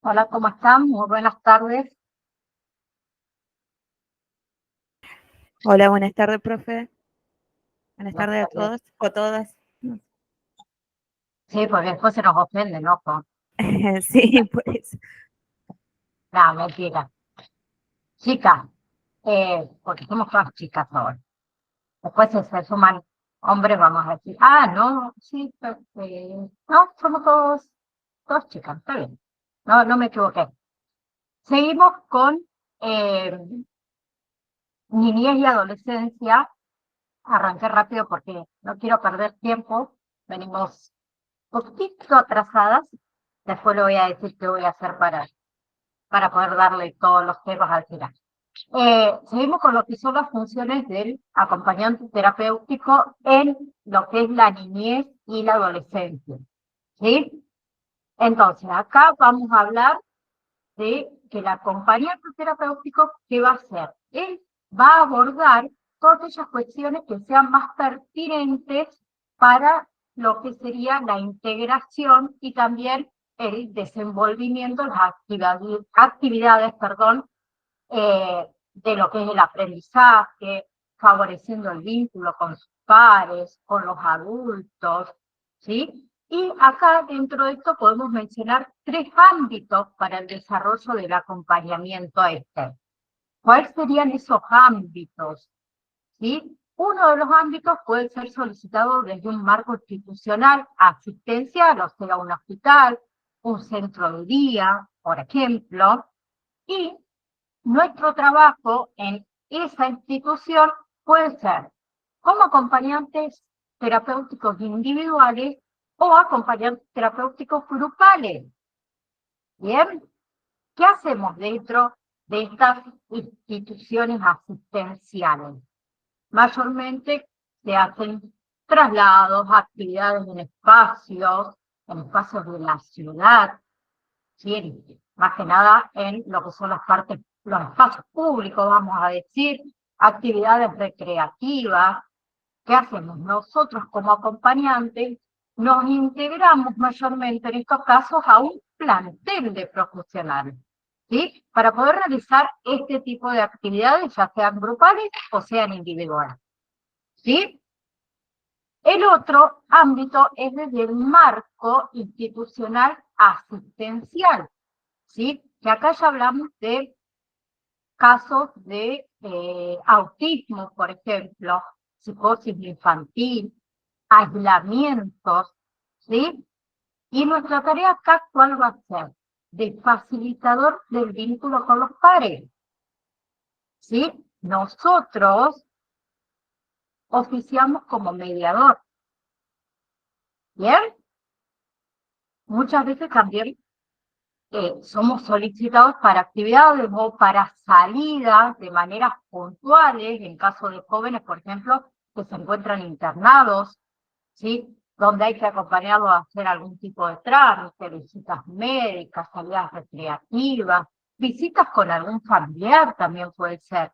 Hola, ¿cómo están? Muy buenas tardes. Hola, buenas tardes, profe. Buenas Buenas tardes a tardes. todos o todas. Sí, porque después se nos ofenden, ¿no? Sí, pues. No, mentira. Chicas, porque somos todas chicas ahora. Después si se suman hombres, vamos a decir, no, sí, no, somos todos chicas, está bien. No, no me equivoqué. Seguimos con eh, niñez y adolescencia. Arranqué rápido porque no quiero perder tiempo. Venimos poquito atrasadas. Después le voy a decir qué voy a hacer para poder darle todos los temas al final. Seguimos con lo que son las funciones del acompañante terapéutico en lo que es la niñez y la adolescencia. ¿Sí? Entonces, acá vamos a hablar de que el acompañante terapéutico, ¿qué va a hacer? Él va a abordar todas aquellas cuestiones que sean más pertinentes para lo que sería la integración y también el desenvolvimiento, las actividades, de lo que es el aprendizaje, favoreciendo el vínculo con sus pares, con los adultos, ¿sí? Y acá dentro de esto podemos mencionar tres ámbitos para el desarrollo del acompañamiento este. ¿Cuáles serían esos ámbitos? ¿Sí? Uno de los ámbitos puede ser solicitado desde un marco institucional asistencial, o sea, un hospital, un centro de día, por ejemplo, y nuestro trabajo en esa institución puede ser como acompañantes terapéuticos individuales o acompañantes terapéuticos grupales. ¿Bien? ¿Qué hacemos dentro de estas instituciones asistenciales? Mayormente se hacen traslados, actividades en espacios de la ciudad, ¿sí? Más que nada en lo que son las partes, los espacios públicos, vamos a decir, actividades recreativas. ¿Qué hacemos? Nosotros como acompañantes nos integramos mayormente en estos casos a un plantel de profesionales, ¿sí? Para poder realizar este tipo de actividades, ya sean grupales o sean individuales, ¿sí? El otro ámbito es desde el marco institucional asistencial, ¿sí? Que acá ya hablamos de casos de autismo, por ejemplo, psicosis infantil, aislamientos, ¿sí? Y nuestra tarea acá, ¿cuál va a ser? De facilitador del vínculo con los pares, ¿sí? Nosotros oficiamos como mediador, ¿bien? Muchas veces también somos solicitados para actividades o para salidas de maneras puntuales, en caso de jóvenes, por ejemplo, que se encuentran internados, ¿sí? Donde hay que acompañarlos a hacer algún tipo de trámite, visitas médicas, salidas recreativas, visitas con algún familiar también puede ser,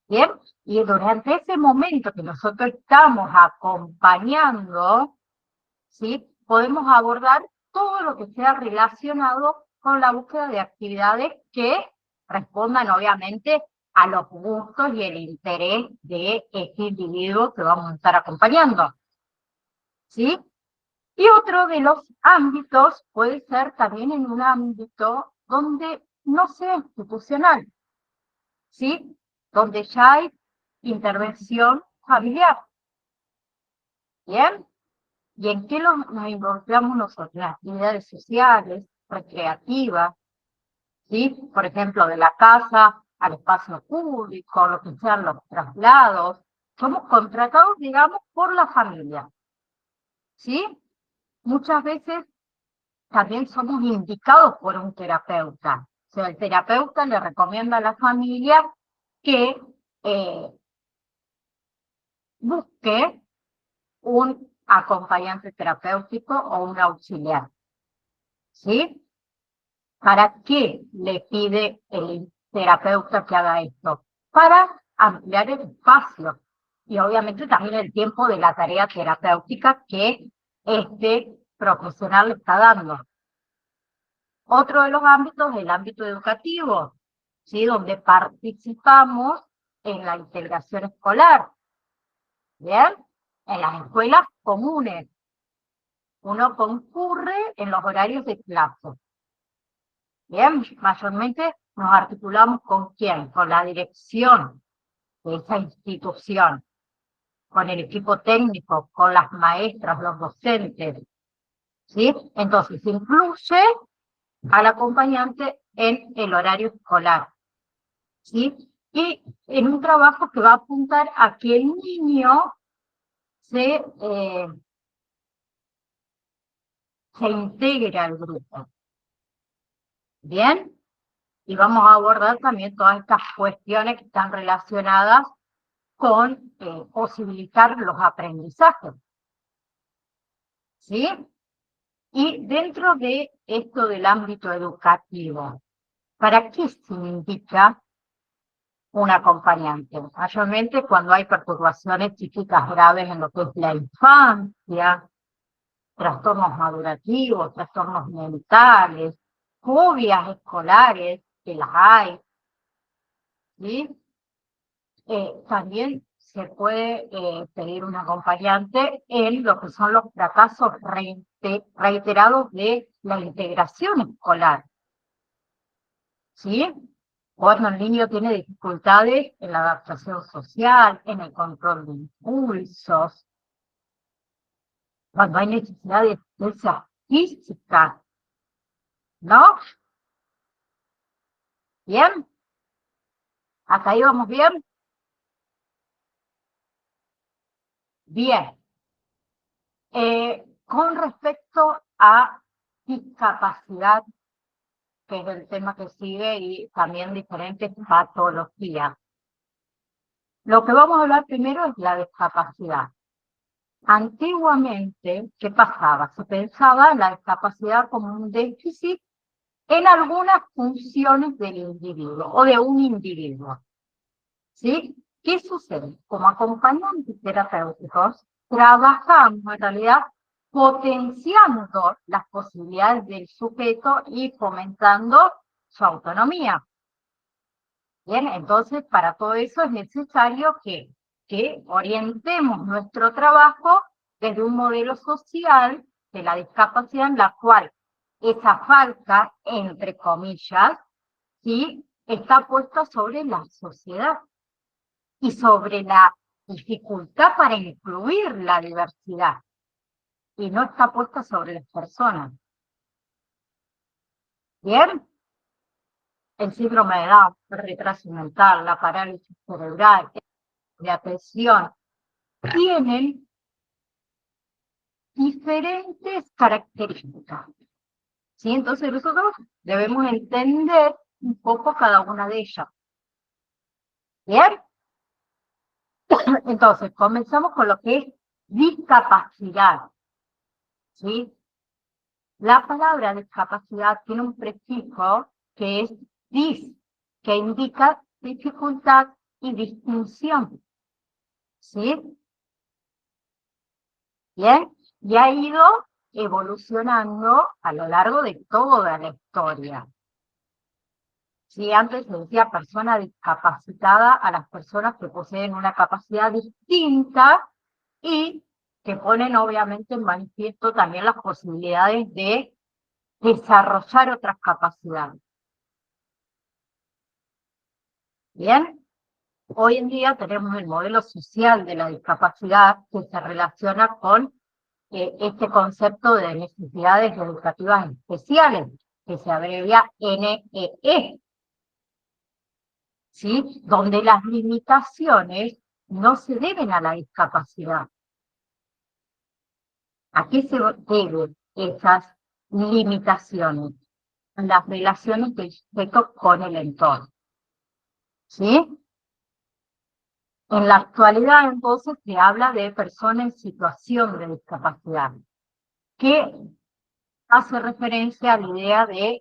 ¿bien? Y durante ese momento que nosotros estamos acompañando, ¿sí? Podemos abordar todo lo que sea relacionado con la búsqueda de actividades que respondan obviamente a los gustos y el interés de este individuo que vamos a estar acompañando, ¿sí? Y otro de los ámbitos puede ser también en un ámbito donde no sea institucional, ¿sí? Donde ya hay intervención familiar, ¿bien? ¿Y en qué nos involucramos nosotros? Las actividades sociales, recreativas, ¿sí? Por ejemplo, de la casa al espacio público, lo que sean los traslados. Somos contratados, digamos, por la familia, ¿sí? Muchas veces también somos indicados por un terapeuta. O sea, el terapeuta le recomienda a la familia que eh, busque un acompañante terapéutico o un auxiliar, ¿sí? ¿Para qué le pide el terapeuta que haga esto? Para ampliar el espacio y obviamente también el tiempo de la tarea terapéutica que este profesional le está dando. Otro de los ámbitos es el ámbito educativo, ¿sí? Donde participamos en la integración escolar, ¿bien? En las escuelas comunes. Uno concurre en los horarios de clase. Bien, mayormente nos articulamos ¿con quién? Con la dirección de esa institución, con el equipo técnico, con las maestras, los docentes, ¿sí? Entonces, incluye al acompañante en el horario escolar, ¿sí? Y en un trabajo que va a apuntar a que el niño se integre al grupo. ¿Bien? Y vamos a abordar también todas estas cuestiones que están relacionadas con posibilitar los aprendizajes. ¿Sí? Y dentro de esto del ámbito educativo, ¿para qué se indica un acompañante? Mayormente cuando hay perturbaciones psíquicas graves en lo que es la infancia, trastornos madurativos, trastornos mentales, fobias escolares, que las hay, ¿sí? También se puede pedir un acompañante en lo que son los fracasos reiterados de la integración escolar, ¿sí? Cuando el niño tiene dificultades en la adaptación social, en el control de impulsos, cuando hay necesidad de asistencia física, ¿no? ¿Bien? ¿Hasta ahí vamos bien? Bien. Con respecto a discapacidad, que es el tema que sigue, y también diferentes patologías. Lo que vamos a hablar primero es la discapacidad. Antiguamente, ¿qué pasaba? Se pensaba en la discapacidad como un déficit en algunas funciones del individuo o de un individuo. ¿Sí? ¿Qué sucede? Como acompañantes terapéuticos, trabajamos en realidad potenciando las posibilidades del sujeto y fomentando su autonomía. Bien, entonces para todo eso es necesario que orientemos nuestro trabajo desde un modelo social de la discapacidad en la cual esa falta, entre comillas, ¿sí?, está puesta sobre la sociedad y sobre la dificultad para incluir la diversidad, y no está puesta sobre las personas. Bien, el síndrome de Down, el retraso mental, la parálisis cerebral, de atención, tienen diferentes características, ¿sí? Entonces nosotros debemos entender un poco cada una de ellas. ¿Bien? Entonces, comenzamos con lo que es discapacidad, ¿sí? La palabra discapacidad tiene un prefijo que es dis, que indica dificultad y distinción, ¿sí? Bien, y ha ido evolucionando a lo largo de toda la historia. Sí, antes se decía persona discapacitada a las personas que poseen una capacidad distinta y que ponen obviamente en manifiesto también las posibilidades de desarrollar otras capacidades. Bien, hoy en día tenemos el modelo social de la discapacidad que se relaciona con este concepto de necesidades educativas especiales, que se abrevia NEE, ¿sí? Donde las limitaciones no se deben a la discapacidad. ¿A qué se deben esas limitaciones? Las relaciones del sujeto con el entorno, ¿sí? En la actualidad, entonces, se habla de personas en situación de discapacidad, que hace referencia a la idea de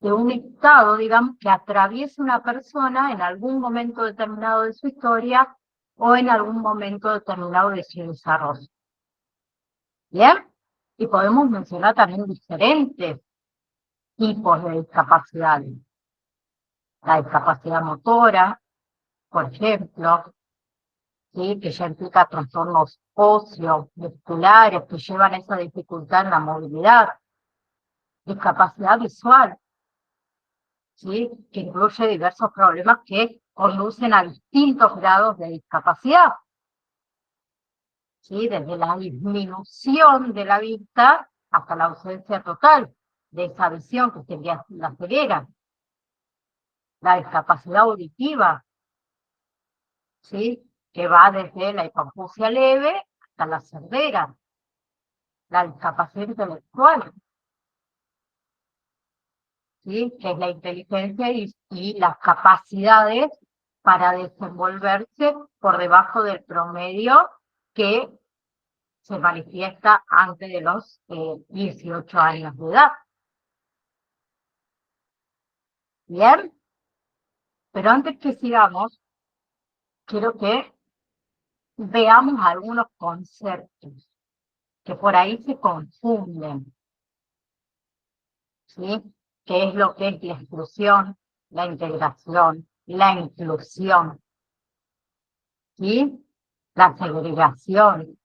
un estado, digamos, que atraviesa una persona en algún momento determinado de su historia o en algún momento determinado de su desarrollo. ¿Bien? Y podemos mencionar también diferentes tipos de discapacidades. La discapacidad motora, por ejemplo, ¿sí? Que ya implica trastornos óseos, musculares, que llevan esa dificultad en la movilidad. Discapacidad visual, ¿sí? Que incluye diversos problemas que conducen a distintos grados de discapacidad, ¿sí? Desde la disminución de la vista hasta la ausencia total de esa visión que sería la ceguera. La discapacidad auditiva, ¿sí? Que va desde la hipoacusia leve hasta la sordera. La discapacidad intelectual, ¿sí? Que es la inteligencia y las capacidades para desenvolverse por debajo del promedio que se manifiesta antes de los 18 años de edad. Bien, pero antes que sigamos, quiero que veamos algunos conceptos que por ahí se confunden, ¿sí? ¿Qué es lo que es la exclusión, la integración, la inclusión, ¿sí? La segregación,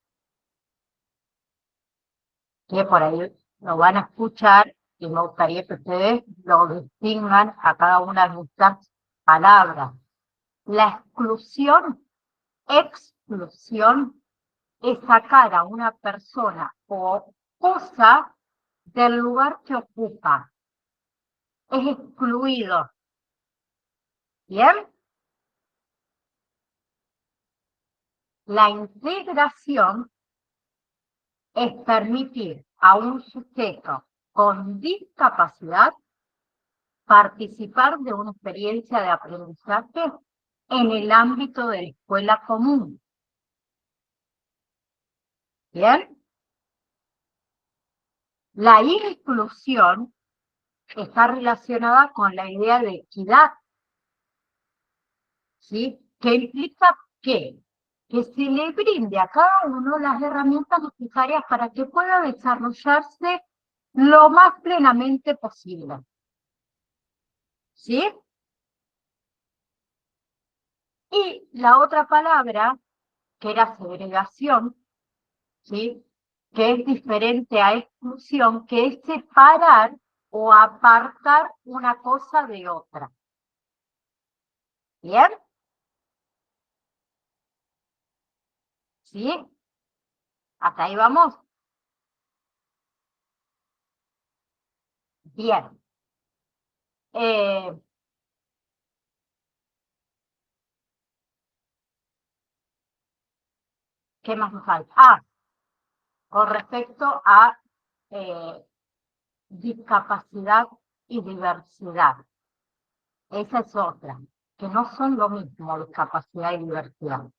que por ahí lo van a escuchar y me gustaría que ustedes lo distingan a cada una de estas palabras. La exclusión es sacar a una persona o cosa del lugar que ocupa. Es excluido. ¿Bien? La integración es permitir a un sujeto con discapacidad participar de una experiencia de aprendizaje en el ámbito de la escuela común. ¿Bien? La inclusión está relacionada con la idea de equidad, ¿sí? Que implica que se le brinde a cada uno las herramientas necesarias para que pueda desarrollarse lo más plenamente posible. ¿Sí? Y la otra palabra, que era segregación, ¿sí? Que es diferente a exclusión, que es separar o apartar una cosa de otra. ¿Bien? ¿Sí? ¿Hasta ahí vamos? Bien. ¿Qué más nos falta? Ah, con respecto a discapacidad y diversidad. Esa es otra, que no son lo mismo discapacidad y diversidad.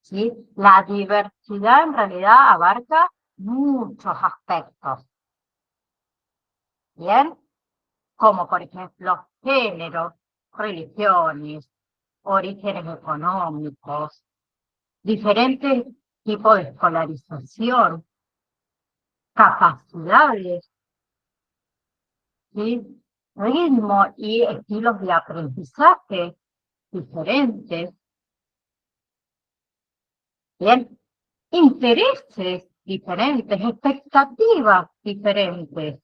¿Sí? La diversidad en realidad abarca muchos aspectos. ¿Bien? Como por ejemplo género, religiones, orígenes económicos, diferentes tipos de escolarización, capacidades, ¿sí? Ritmo y estilos de aprendizaje diferentes, ¿bien? Intereses diferentes, expectativas diferentes.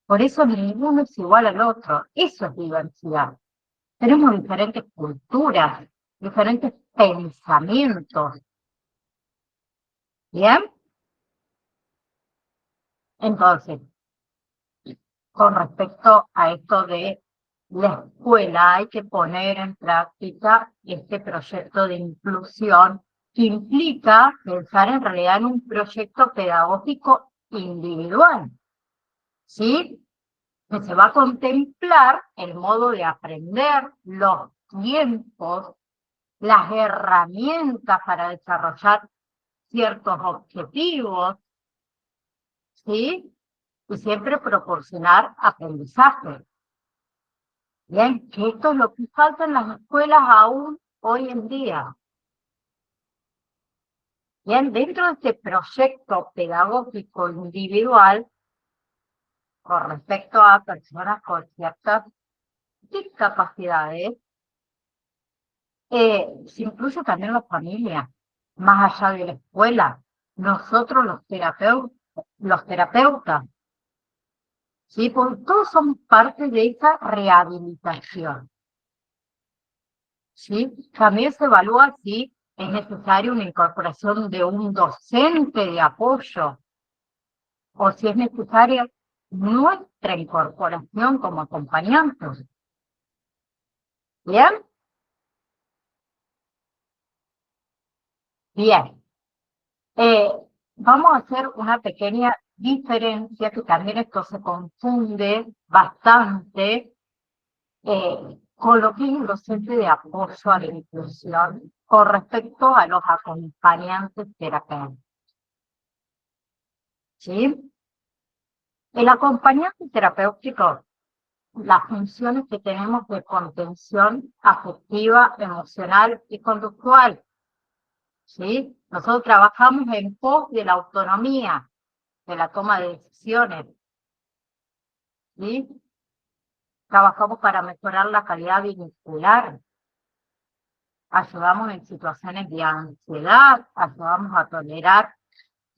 Por eso ninguno es igual al otro. Eso es diversidad. Tenemos diferentes culturas, diferentes pensamientos. ¿Bien? Entonces, con respecto a esto de la escuela, hay que poner en práctica este proyecto de inclusión que implica pensar en realidad en un proyecto pedagógico individual, ¿sí? Que se va a contemplar el modo de aprender, los tiempos, las herramientas para desarrollar ciertos objetivos, ¿sí? Y siempre proporcionar aprendizaje. Bien, que esto es lo que falta en las escuelas aún hoy en día. Bien, dentro de este proyecto pedagógico individual, con respecto a personas con ciertas discapacidades, se incluye también la familia, más allá de la escuela. Nosotros los terapeutas, ¿sí? Porque todos somos parte de esa rehabilitación, ¿sí? También se evalúa si es necesaria una incorporación de un docente de apoyo o si es necesaria nuestra incorporación como acompañantes. ¿Bien? Bien. Eh, Vamos a hacer una pequeña diferencia, que también esto se confunde bastante con lo que es el docente de apoyo a la inclusión con respecto a los acompañantes terapéuticos. ¿Sí? El acompañante terapéutico, las funciones que tenemos de contención afectiva, emocional y conductual. ¿Sí? Nosotros trabajamos en pos de la autonomía, de la toma de decisiones. ¿Sí? Trabajamos para mejorar la calidad vincular. Ayudamos en situaciones de ansiedad, ayudamos a tolerar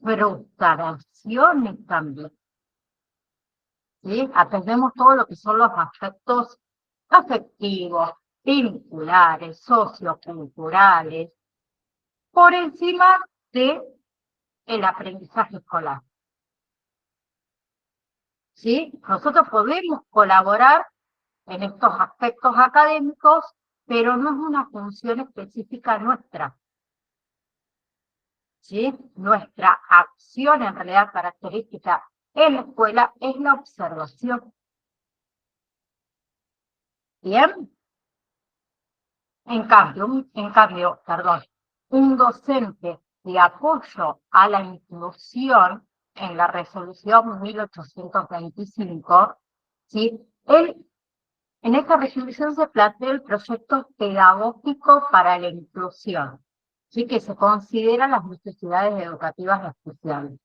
frustraciones también. ¿Sí? Atendemos todo lo que son los aspectos afectivos, vinculares, socioculturales, por encima de el aprendizaje escolar. ¿Sí? Nosotros podemos colaborar en estos aspectos académicos, pero no es una función específica nuestra. ¿Sí? Nuestra acción en realidad característica en la escuela es la observación. ¿Bien? Perdón, un docente de apoyo a la inclusión en la resolución 1825, ¿sí? En esta resolución se plantea el proyecto pedagógico para la inclusión, ¿sí? Que se consideran las necesidades educativas especiales,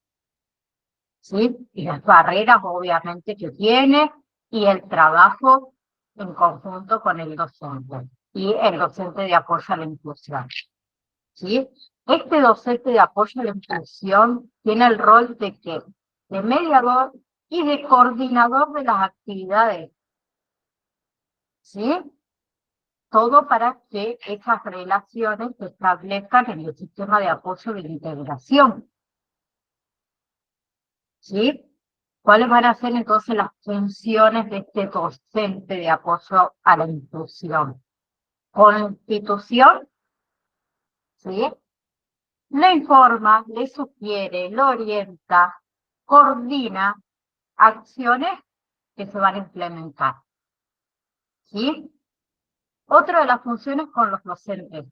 ¿sí? Y las barreras, obviamente, que tiene, y el trabajo en conjunto con el docente, y el docente de apoyo a la inclusión, ¿sí? Este docente de apoyo a la inclusión tiene el rol de ¿qué? De mediador y de coordinador de las actividades, ¿sí? Todo para que esas relaciones se establezcan en el sistema de apoyo de la integración, ¿sí? ¿Cuáles van a ser entonces las funciones de este docente de apoyo a la inclusión? Constitución, ¿sí? Le informa, le sugiere, lo orienta, coordina acciones que se van a implementar, ¿sí? Otra de las funciones con los docentes,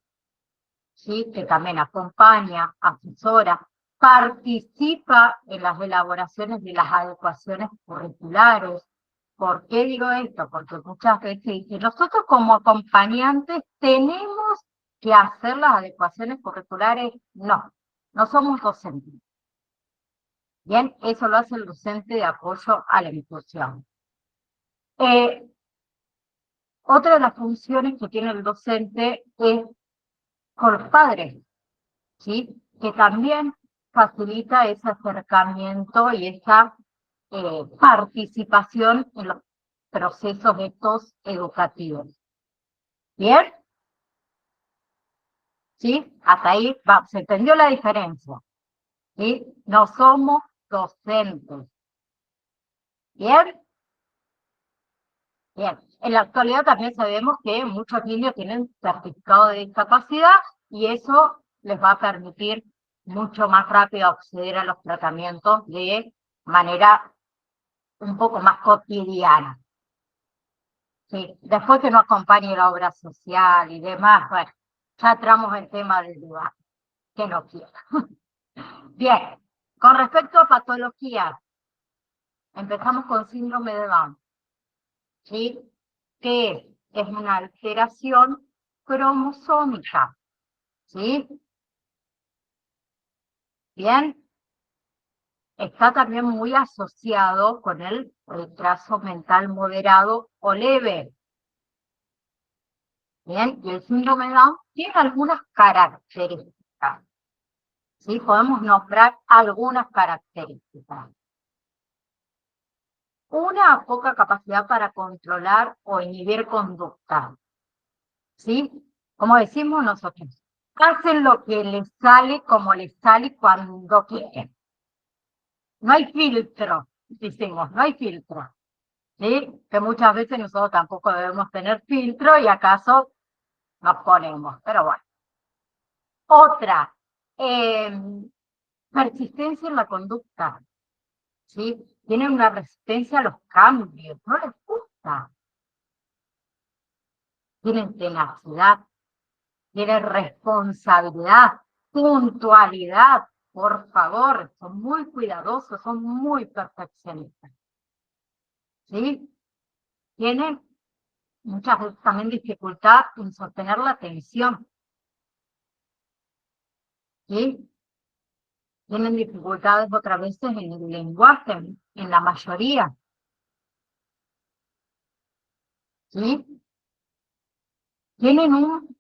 ¿sí? Que también acompaña, asesora, participa en las elaboraciones de las adecuaciones curriculares. ¿Por qué digo esto? Porque muchas veces dicen, nosotros como acompañantes tenemos que hacer las adecuaciones curriculares. No, no somos docentes. Bien, eso lo hace el docente de apoyo a la inclusión. Otra de las funciones que tiene el docente es con los padres, ¿sí? Que también facilita ese acercamiento y esa participación en los procesos estos educativos. ¿Bien? ¿Sí? Hasta ahí se entendió la diferencia. ¿Sí? No somos docentes. ¿Bien? Bien. En la actualidad también sabemos que muchos niños tienen certificado de discapacidad y eso les va a permitir mucho más rápido acceder a los tratamientos de manera un poco más cotidiana. Sí. Después que no acompañe la obra social y demás, bueno, ya entramos en tema del debate, que no quiera. Bien, con respecto a patologías, empezamos con síndrome de Down, ¿sí? Que es una alteración cromosómica, ¿sí? Bien, está también muy asociado con el retraso mental moderado o leve. Bien, y el síndrome de Down tiene algunas características. ¿Sí? Podemos nombrar algunas características. Una, poca capacidad para controlar o inhibir conducta. ¿Sí? Como decimos nosotros, hacen lo que les sale como les sale cuando quieren. No hay filtro, decimos, no hay filtro. ¿Sí? Que muchas veces nosotros tampoco debemos tener filtro y acaso nos ponemos, pero bueno. Otra, persistencia en la conducta. ¿Sí? Tienen una resistencia a los cambios, no les gusta. Tienen tenacidad, tienen responsabilidad, puntualidad, por favor, son muy cuidadosos, son muy perfeccionistas. ¿Sí? Tienen muchas veces también dificultad en sostener la atención. ¿Sí? Tienen dificultades otras veces en el lenguaje, en la mayoría. ¿Sí? Tienen un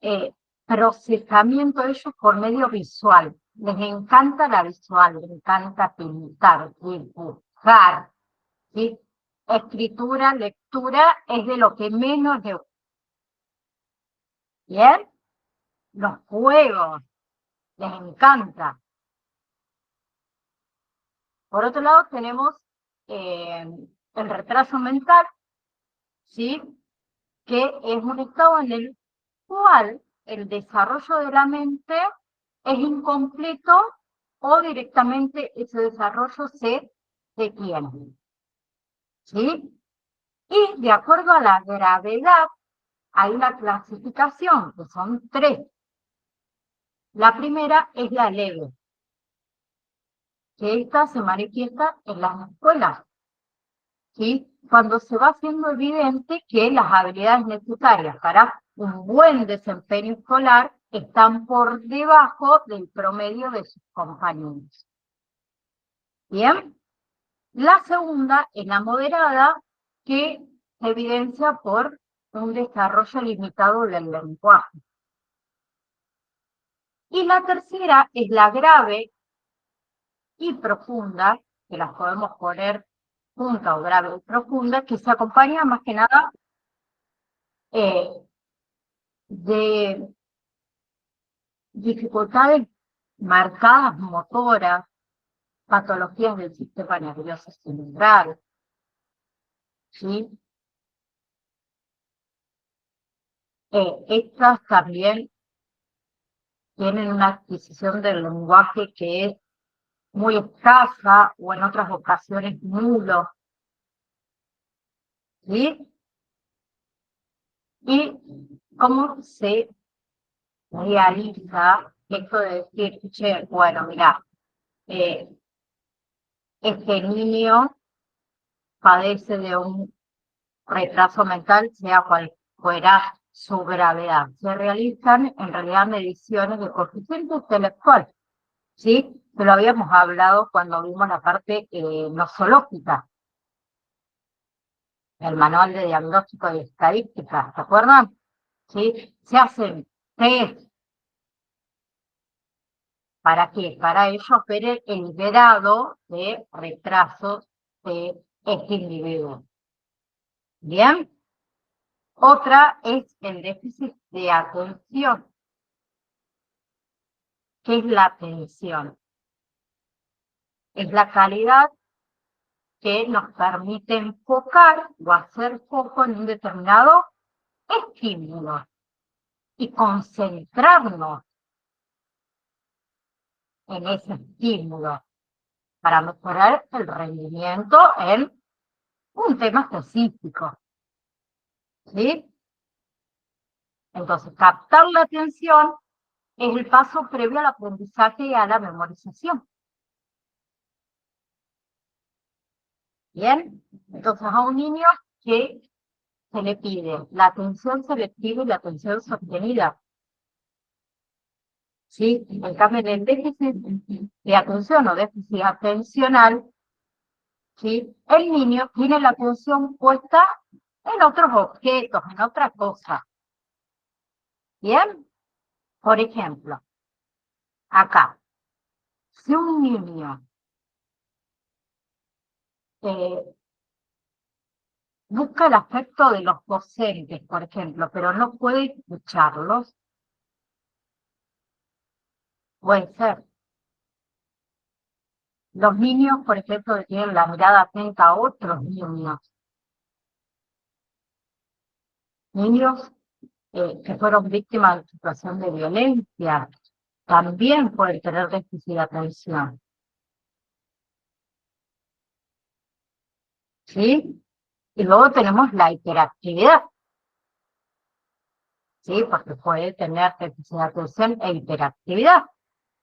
procesamiento ellos por medio visual. Les encanta la visual, les encanta pintar, dibujar. ¿Sí? Escritura, lectura es de lo que menos les gusta. ¿Bien? Los juegos, les encanta. Por otro lado tenemos el retraso mental, ¿sí? Que es un estado en el cual el desarrollo de la mente es incompleto o directamente ese desarrollo se detiene. ¿Sí? Y de acuerdo a la gravedad, hay una clasificación, que son 3. La primera es la leve, que esta se manifiesta en las escuelas, ¿sí? Cuando se va haciendo evidente que las habilidades necesarias para un buen desempeño escolar están por debajo del promedio de sus compañeros. Bien, la segunda es la moderada, que se evidencia por un desarrollo limitado del lenguaje. Y la tercera es la grave y profunda, que las podemos poner junta o grave y profunda, que se acompaña más que nada de dificultades marcadas motoras, patologías del sistema nervioso central, ¿sí? Estas también tienen una adquisición del lenguaje que es muy escasa o en otras ocasiones nulo, ¿sí? Y cómo se realiza esto de decir, che, bueno, mira, este niño padece de un retraso mental, sea cual fuera su gravedad. Se realizan en realidad mediciones de coeficiente intelectual, ¿sí? Que lo habíamos hablado cuando vimos la parte nosológica, el manual de diagnóstico y estadística, ¿se acuerdan? ¿Sí? Se hacen test. ¿Para qué? Para ellos ver el grado de retraso de este individuo. ¿Bien? Otra es el déficit de atención. ¿Qué es la atención? Es la calidad que nos permite enfocar o hacer foco en un determinado estímulo y concentrarnos en ese estímulo para mejorar el rendimiento en un tema específico. ¿Sí? Entonces, captar la atención es el paso previo al aprendizaje y a la memorización. Bien, entonces a un niño que se le pide la atención selectiva y la atención sostenida. ¿sí? En cambio, en el déficit de atención o déficit atencional, ¿sí? El niño tiene la atención puesta en otros objetos, en otra cosa. ¿Bien? Por ejemplo, acá, si un niño busca el afecto de los docentes, por ejemplo, pero no puede escucharlos, puede ser. Los niños, por ejemplo, que tienen la mirada atenta a otros niños que fueron víctimas de situación de violencia, también pueden tener déficit de atención, ¿sí? Y luego tenemos la hiperactividad, ¿sí? Porque puede tener déficit de atención e hiperactividad.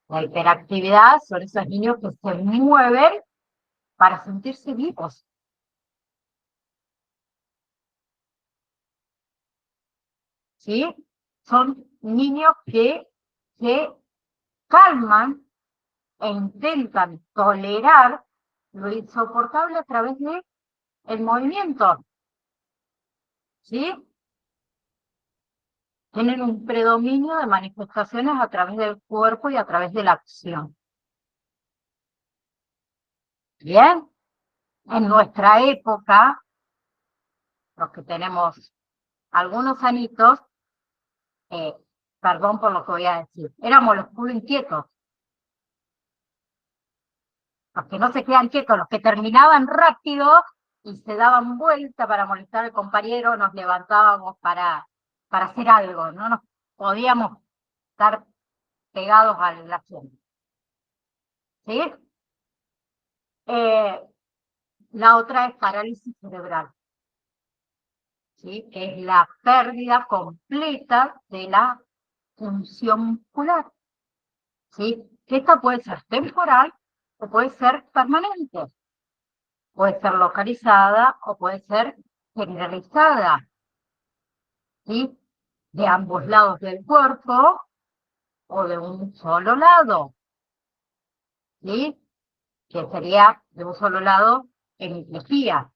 La hiperactividad son esos niños que se mueven para sentirse vivos, ¿sí? Son niños que se calman e intentan tolerar lo insoportable a través de el movimiento, ¿sí? Tienen un predominio de manifestaciones a través del cuerpo y a través de la acción. Bien, en nuestra época, los que tenemos algunos anitos, eh, perdón por lo que voy a decir, éramos los culo inquietos, los que no se quedan quietos, los que terminaban rápido y se daban vuelta para molestar al compañero, nos levantábamos para hacer algo, no nos podíamos estar pegados a la acción. ¿Sí? La otra es parálisis cerebral, ¿sí? Que es la pérdida completa de la función muscular, ¿sí? Que esta puede ser temporal o puede ser permanente, puede ser localizada o puede ser generalizada, ¿sí? De ambos lados del cuerpo o de un solo lado, ¿sí? Que sería de un solo lado hemiplegia.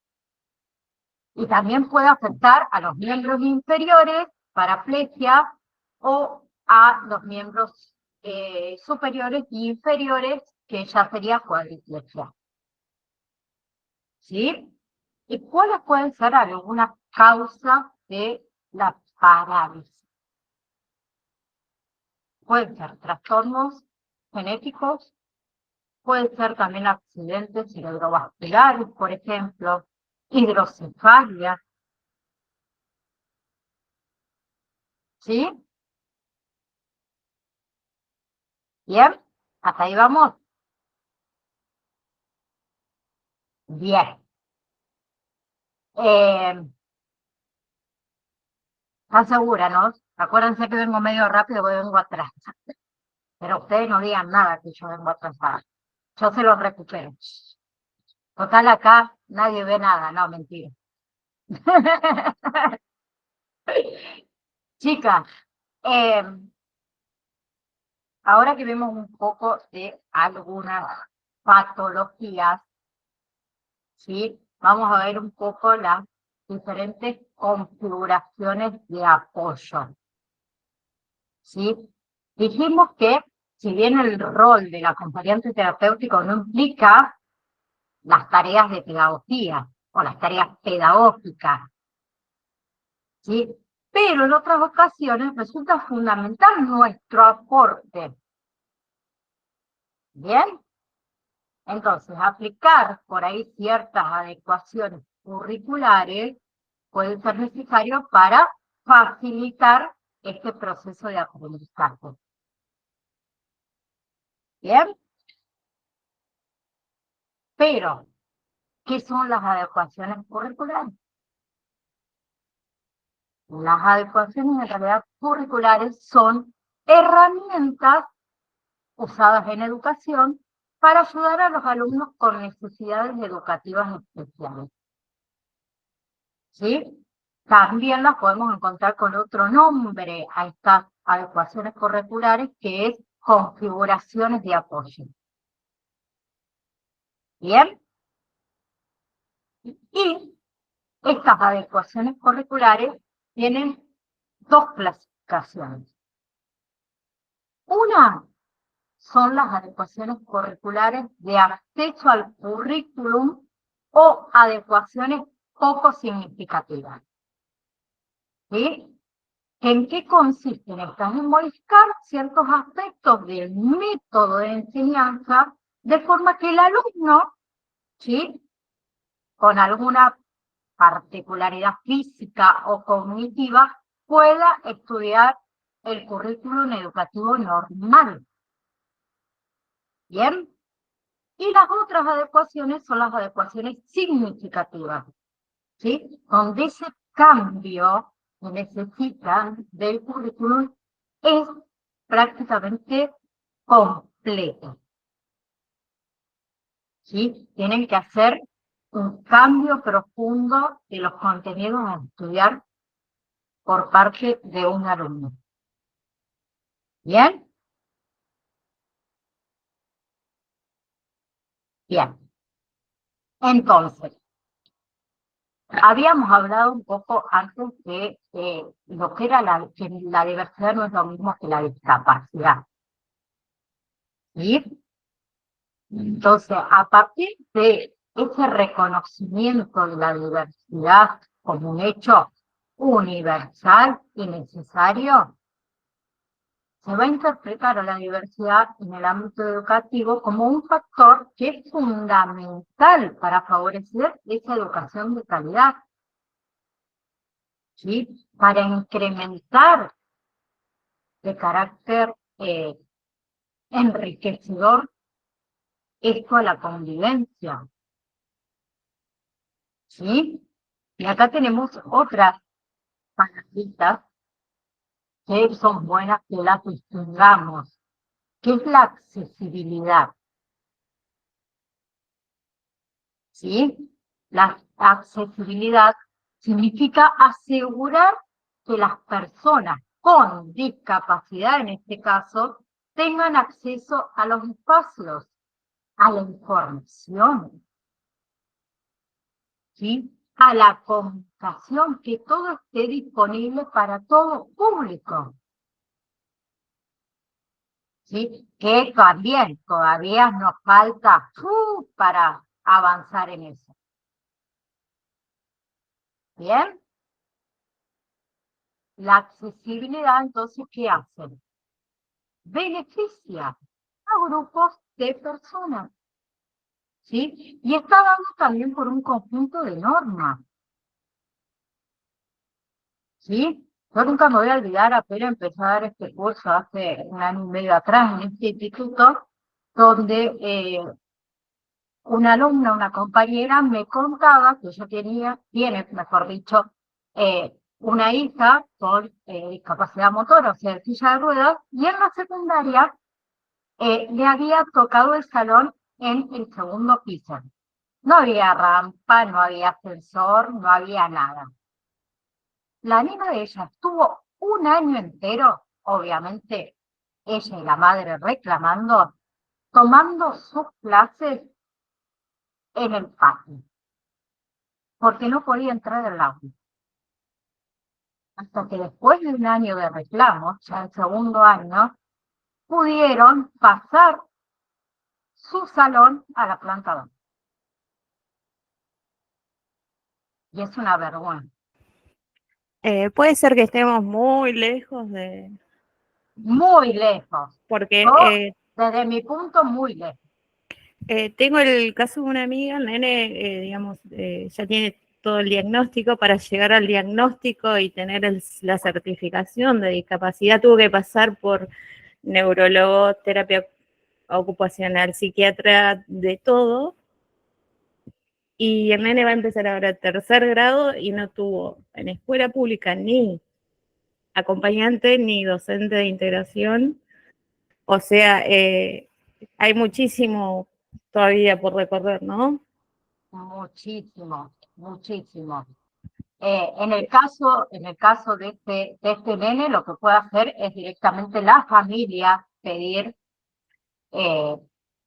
Y también puede afectar a los miembros inferiores, paraplegia, o a los miembros superiores e inferiores, que ya sería cuadriplegia. ¿Sí? ¿Y cuáles pueden ser algunas causas de la parálisis? Pueden ser trastornos genéticos, pueden ser también accidentes cerebrovasculares, por ejemplo, hidrocefalia, ¿sí? ¿Bien? ¿Hasta ahí vamos? Bien. ¿Están seguras, no? Acuérdense que vengo medio rápido porque vengo atrás. Pero ustedes no digan nada que yo vengo atrasada. Yo se los recupero. Total, acá nadie ve nada. No, mentira. Chicas, eh, ahora que vemos un poco de algunas patologías, ¿sí? Vamos a ver un poco las diferentes configuraciones de apoyo, ¿sí? Dijimos que si bien el rol del acompañante terapéutico no implica las tareas de pedagogía o las tareas pedagógicas, ¿sí? Pero en otras ocasiones resulta fundamental nuestro aporte. ¿Bien? Entonces, aplicar por ahí ciertas adecuaciones curriculares puede ser necesario para facilitar este proceso de aprendizaje. ¿Bien? Pero, ¿qué son las adecuaciones curriculares? Las adecuaciones en realidad curriculares son herramientas usadas en educación para ayudar a los alumnos con necesidades educativas especiales. ¿Sí? También las podemos encontrar con otro nombre a estas adecuaciones curriculares, que es configuraciones de apoyo. ¿Bien? Y estas adecuaciones curriculares tienen dos clasificaciones. Una son las adecuaciones curriculares de acceso al currículum o adecuaciones poco significativas. ¿Sí? ¿En qué consisten estas? En modificar ciertos aspectos del método de enseñanza de forma que el alumno, ¿sí?, con alguna particularidad física o cognitiva, pueda estudiar el currículum educativo normal. ¿Bien? Y las otras adecuaciones son las adecuaciones significativas, ¿sí? Donde ese cambio que necesitan del currículum es prácticamente completo, ¿sí? Tienen que hacer un cambio profundo de los contenidos a estudiar por parte de un alumno. ¿Bien? Bien. Entonces, habíamos hablado un poco antes de lo que era que la diversidad no es lo mismo que la discapacidad. ¿Sí? Entonces, a partir de ese reconocimiento de la diversidad como un hecho universal y necesario, se va a interpretar a la diversidad en el ámbito educativo como un factor que es fundamental para favorecer esa educación de calidad, ¿sí? Para incrementar de carácter enriquecedor esto a la convivencia, ¿sí? Y acá tenemos otras palabritas que son buenas que las distingamos, que es la accesibilidad, ¿sí? La accesibilidad significa asegurar que las personas con discapacidad, en este caso, tengan acceso a los espacios, a la información, ¿sí?, a la comunicación, que todo esté disponible para todo público, ¿sí? Que también todavía nos falta para avanzar en eso. ¿Bien? La accesibilidad, entonces, ¿qué hacen? Beneficia a grupos de personas, ¿sí? Y está dado también por un conjunto de normas, ¿sí? Yo nunca me voy a olvidar, apenas empecé a dar este curso hace 1 año y medio atrás en este instituto, donde una alumna, una compañera, me contaba que ella tiene, mejor dicho, una hija con discapacidad motora, o sea, de silla de ruedas, y en la secundaria le había tocado el salón en el segundo piso. No había rampa, no había ascensor, no había nada. La nena de ella estuvo 1 año entero, obviamente ella y la madre reclamando, tomando sus clases en el patio, porque no podía entrar al aula. Hasta que después de 1 año de reclamos, ya el segundo año, pudieron pasar su salón a la planta 2. Y es una vergüenza. Puede ser que estemos muy lejos de... Muy lejos. Porque Desde mi punto, muy lejos. tengo el caso de una amiga, el nene, digamos, ya tiene todo el diagnóstico. Para llegar al diagnóstico y tener la certificación de discapacidad, tuvo que pasar por neurólogo, terapia ocupacional, psiquiatra, de todo. Y el nene va a empezar ahora 3er grado y no tuvo en escuela pública ni acompañante ni docente de integración. O sea, hay muchísimo todavía por recorrer, ¿no? Muchísimo, muchísimo. En el caso de este nene, lo que puede hacer es directamente la familia pedir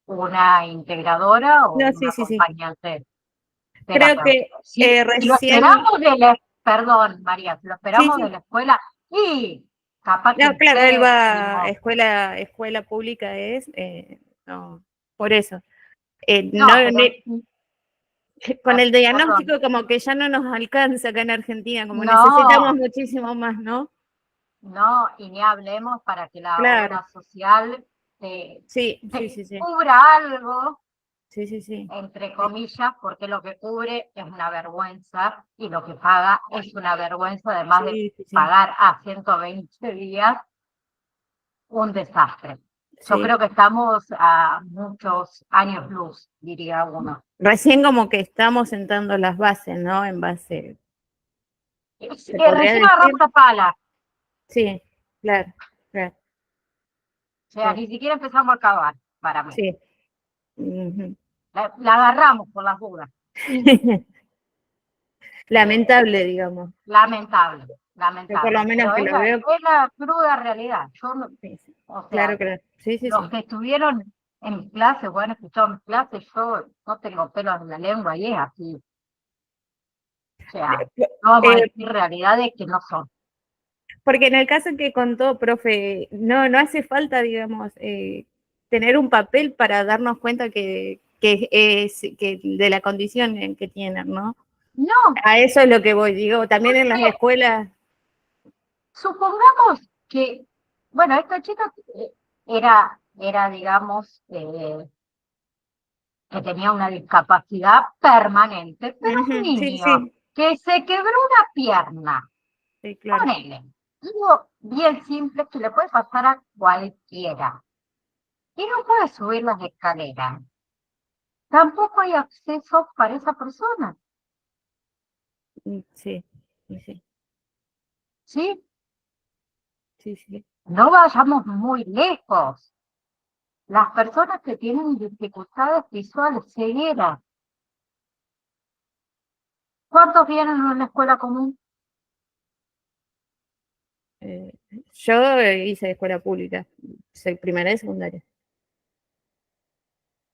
una integradora o No, un sí, sí, sí. acompañante Creo terapeuta. que Si lo recién, esperamos perdón, María, si lo sí, esperamos de sí. la escuela, y capaz que No, en claro, él va a séptimo, escuela pública no, por eso. no, No, pero, con el perdón, diagnóstico como que ya no nos alcanza acá en Argentina, como necesitamos no, muchísimo más, ¿no? no, y ni hablemos para que la Claro, obra social te, sí, sí, te sí, sí, cubra algo, sí, sí, sí, entre sí, comillas, porque lo que cubre es una vergüenza y lo que paga es una vergüenza, además de sí, sí, sí, pagar a 120 días, un desastre. Yo sí. creo que estamos a muchos años luz, diría uno. Recién como que estamos sentando las bases, ¿no? En base, se podría Recién agarramos decir. la pala, Sí, claro, claro, o sea, claro, ni siquiera empezamos a cavar, para mí. sí. Ujú. La agarramos por las dudas. Eh, Lamentable, digamos. lamentable, Yo por lo lamentable, menos pero que es lo veo. es la cruda realidad. Yo no, Sí, sí. o Claro, sea, claro. Sí, sí, los sí. que estuvieron en mis clases, bueno, escuchado mis clases, yo no tengo pelos en la lengua y es así. O sea, no vamos a Eh, decir realidades que no son. Porque en el caso que contó, profe, no hace falta, digamos, tener un papel para darnos cuenta que de la condición en que tienen, ¿no? No, A eso es lo que voy, digo, también en las porque escuelas. supongamos que, bueno, esta chica era digamos, que tenía una discapacidad permanente, pero un Ujú, sí, niño sí, que se quebró una pierna, sí, claro. ponele, algo bien simple que le puede pasar a cualquiera, y no puede subir las escaleras, tampoco hay acceso para esa persona, Sí, sí, sí, ¿sí? sí, sí. No vayamos muy lejos. Las personas que tienen dificultades visuales, ceguera, ¿cuántos vienen a una escuela común? Eh, yo hice escuela pública, soy primaria y secundaria.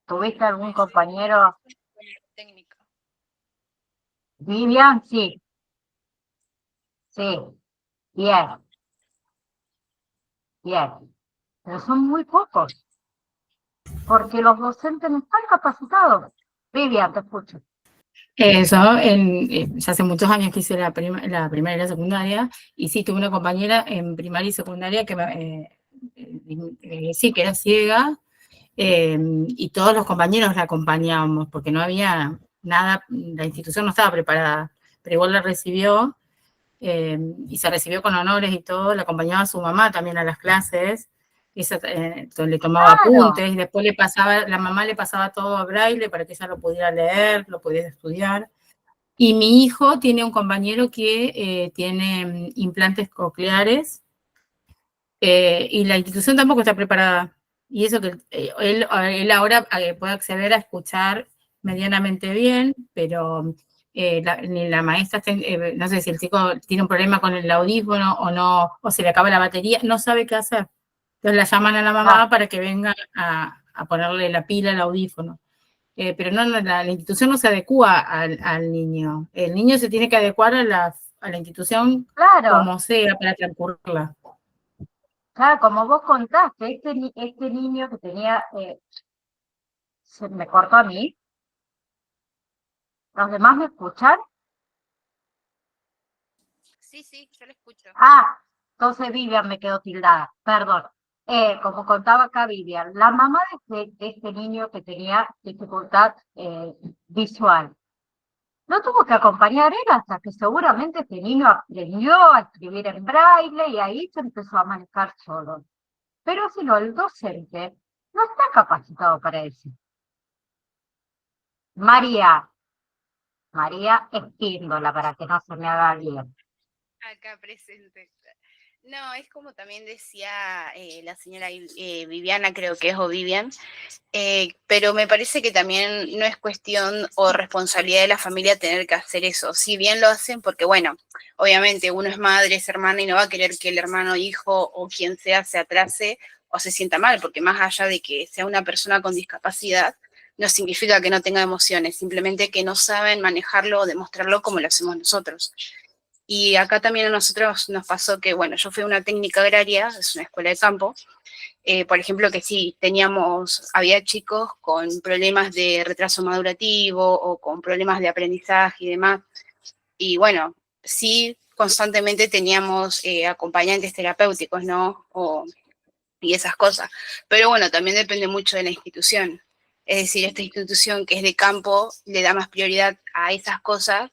¿Tuviste algún compañero? Vivian, sí, sí, bien, bien, pero son muy pocos, porque los docentes no están capacitados. Vivian, te escucho. Ya hace muchos años que hice la primaria y la secundaria, y sí, tuve una compañera en primaria y secundaria sí, que era ciega, y todos los compañeros la acompañábamos, porque no había nada, la institución no estaba preparada, pero igual la recibió, y se recibió con honores y todo, la acompañaba a su mamá también a las clases, le tomaba Claro, apuntes, y después la mamá le pasaba todo a braille para que ella lo pudiera leer, lo pudiera estudiar. Y mi hijo tiene un compañero que tiene implantes cocleares, y la institución tampoco está preparada. Y eso que él ahora puede acceder a escuchar medianamente bien, pero ni la maestra, no sé si el chico tiene un problema con el audífono o no, o se le acaba la batería, no sabe qué hacer. Entonces la llaman a la claro, mamá para que venga a ponerle la pila al audífono. Pero la institución no se adecua al niño. El niño se tiene que adecuar a la institución claro, como sea para transcurrirla. claro, como vos contaste, este niño que tenía, se me cortó a mí, ¿los demás me escuchan? Sí, sí, yo lo escucho. Ah, entonces Vivian me quedó tildada, perdón. Como contaba acá Vivian, la mamá de este niño que tenía dificultad visual, lo tuvo que acompañar él hasta que seguramente este niño aprendió a escribir en braille y ahí se empezó a manejar solo. Pero si no, el docente no está capacitado para eso. María, María Espíndola, para que no se me haga bien. Acá presente. No, es como también decía la señora Viviana, creo que es, o Vivian, pero me parece que también no es cuestión o responsabilidad de la familia tener que hacer eso. Si bien lo hacen, porque bueno, obviamente uno es madre, es hermana y no va a querer que el hermano, hijo o quien sea se atrase o se sienta mal, porque más allá de que sea una persona con discapacidad, no significa que no tenga emociones, simplemente que no saben manejarlo o demostrarlo como lo hacemos nosotros. Y acá también a nosotros nos pasó que, bueno, yo fui a una técnica agraria, es una escuela de campo, por ejemplo, que sí, había chicos con problemas de retraso madurativo o con problemas de aprendizaje y demás. Y bueno, sí, constantemente teníamos acompañantes terapéuticos, ¿no? Y esas cosas. Pero bueno, también depende mucho de la institución. Es decir, esta institución que es de campo le da más prioridad a esas cosas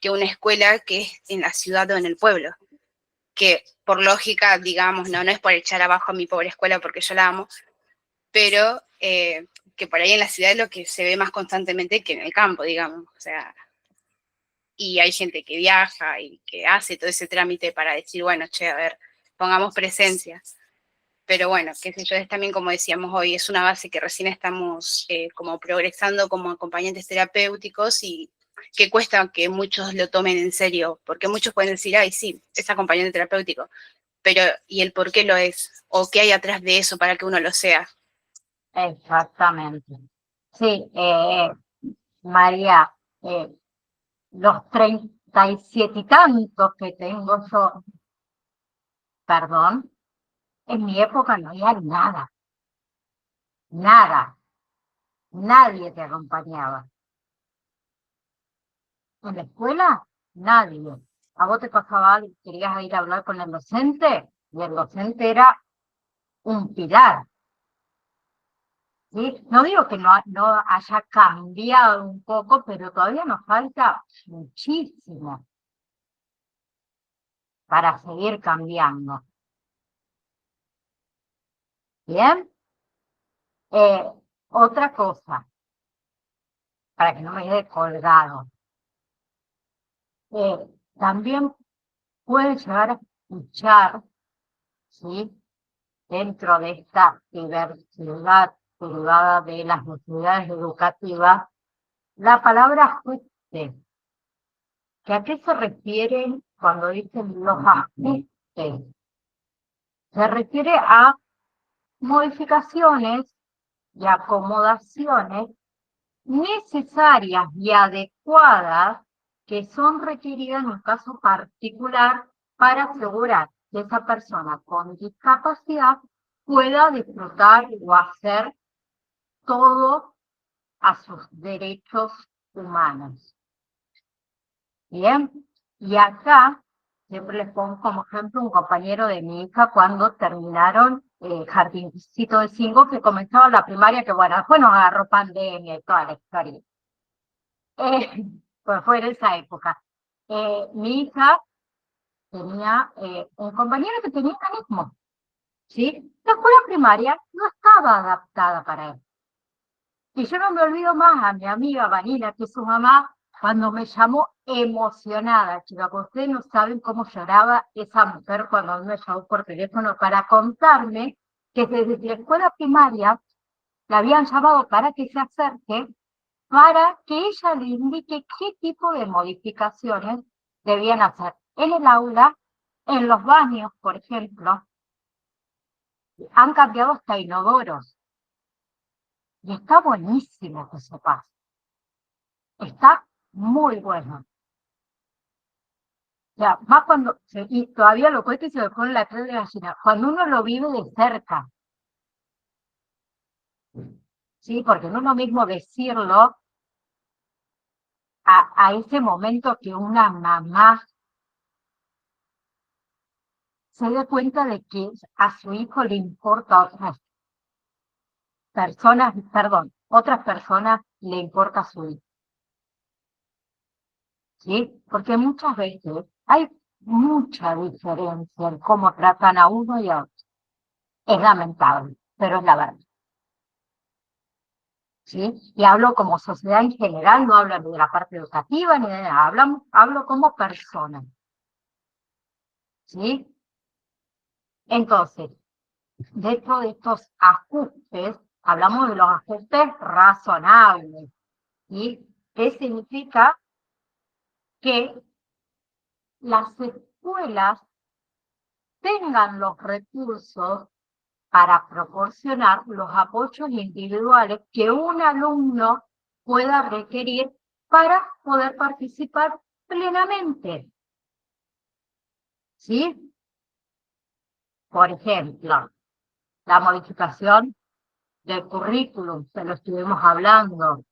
que una escuela que es en la ciudad o en el pueblo. Que por lógica, digamos, no es por echar abajo a mi pobre escuela porque yo la amo, pero que por ahí en la ciudad es lo que se ve más constantemente que en el campo, digamos. O sea, y hay gente que viaja y que hace todo ese trámite para decir, bueno, che, a ver, pongamos presencia. Pero bueno, qué sé yo, es también como decíamos hoy, es una base que recién estamos como progresando como acompañantes terapéuticos y que cuesta que muchos lo tomen en serio, porque muchos pueden decir, ay, sí, es acompañante terapéutico, pero ¿y el por qué lo es? ¿O qué hay atrás de eso para que uno lo sea? Exactamente. Sí, María, los 37 y tantos que tengo yo, perdón, en mi época no había nada, nada, nadie te acompañaba. En la escuela, nadie. A vos te pasaba algo, querías ir a hablar con el docente, y el docente era un pilar. ¿Sí? No digo que no haya cambiado un poco, pero todavía nos falta muchísimo para seguir cambiando. ¿Bien? Otra cosa, para que no me quede colgado. También puede llegar a escuchar, ¿sí? Dentro de esta diversidad derivada de las necesidades educativas, la palabra ajuste. ¿Que a qué se refieren cuando dicen los ajustes? Se refiere a modificaciones y acomodaciones necesarias y adecuadas que son requeridas en un caso particular para asegurar que esa persona con discapacidad pueda disfrutar o hacer todo a sus derechos humanos. Bien, y acá siempre les pongo como ejemplo un compañero de mi hija cuando terminaron Jardincito de 5, que comenzaba la primaria, que bueno, después nos agarró pandemia y toda la historia. Pues fue en esa época. Mi hija tenía un compañero que tenía canismo, ¿sí? La escuela primaria no estaba adaptada para él. Y yo no me olvido más a mi amiga Vanina, que es su mamá, cuando me llamó emocionada, chicos, porque ustedes no saben cómo lloraba esa mujer cuando me llamó por teléfono para contarme que desde la escuela primaria la habían llamado para que se acerque, para que ella le indique qué tipo de modificaciones debían hacer en el aula, en los baños, por ejemplo. Han cambiado hasta inodoros. Y está buenísimo que se pase. Está muy bueno. O sea, más cuando, y todavía lo cuento y se me pone la piel de gallina, cuando uno lo vive de cerca, ¿sí? Porque no es lo mismo decirlo a ese momento que una mamá se dé cuenta de que a su hijo le importa a otras personas, perdón, otras personas le importa a su hijo, ¿sí? Porque muchas veces hay mucha diferencia en cómo tratan a uno y a otro. Es lamentable, pero es la verdad. ¿Sí? Y hablo como sociedad en general, no hablo ni de la parte educativa, ni de nada, hablo como persona. ¿Sí? Entonces, dentro de estos ajustes, hablamos de los ajustes razonables. ¿Sí? ¿Qué significa? Que las escuelas tengan los recursos para proporcionar los apoyos individuales que un alumno pueda requerir para poder participar plenamente. ¿Sí? Por ejemplo, la modificación del currículum, que lo estuvimos hablando,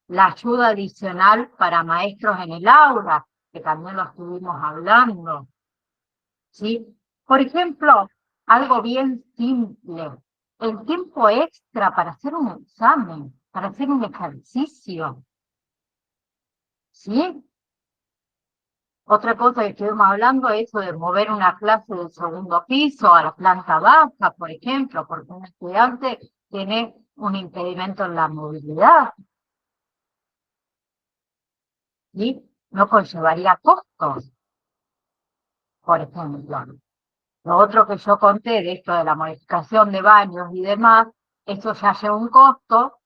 la ayuda adicional para maestros en el aula, que también lo estuvimos hablando. ¿Sí? Por ejemplo, algo bien simple, el tiempo extra para hacer un examen, para hacer un ejercicio. ¿Sí? Otra cosa que estuvimos hablando es eso de mover una clase del segundo piso a la planta baja, por ejemplo, porque un estudiante tiene un impedimento en la movilidad. ¿Sí? No conllevaría costos, por ejemplo. Lo otro que yo conté de esto de la modificación de baños y demás, eso ya lleva un costo,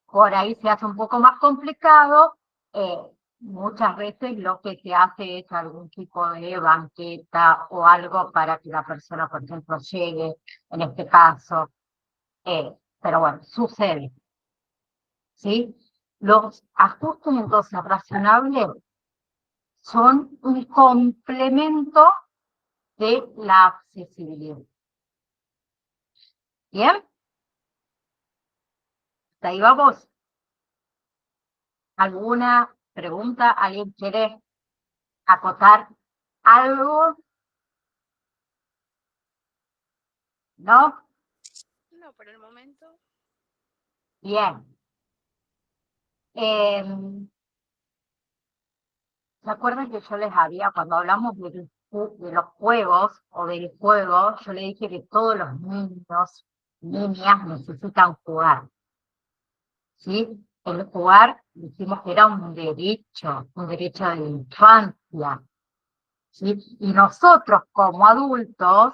por ahí se hace un poco más complicado. Muchas veces lo que se hace es algún tipo de banqueta o algo para que la persona, por ejemplo, llegue, en este caso. Pero bueno, sucede. ¿Sí? Los ajustes entonces razonables son un complemento de la accesibilidad. ¿Bien? Hasta ahí vamos. ¿Alguna pregunta? ¿Alguien quiere acotar algo? ¿No? No, por el momento. Bien. ¿Se acuerdan que yo les había, cuando hablamos de los juegos o del juego, yo le dije que todos los niños, niñas necesitan jugar? ¿Sí? El jugar, dijimos que era un derecho de la infancia. ¿Sí? Y nosotros como adultos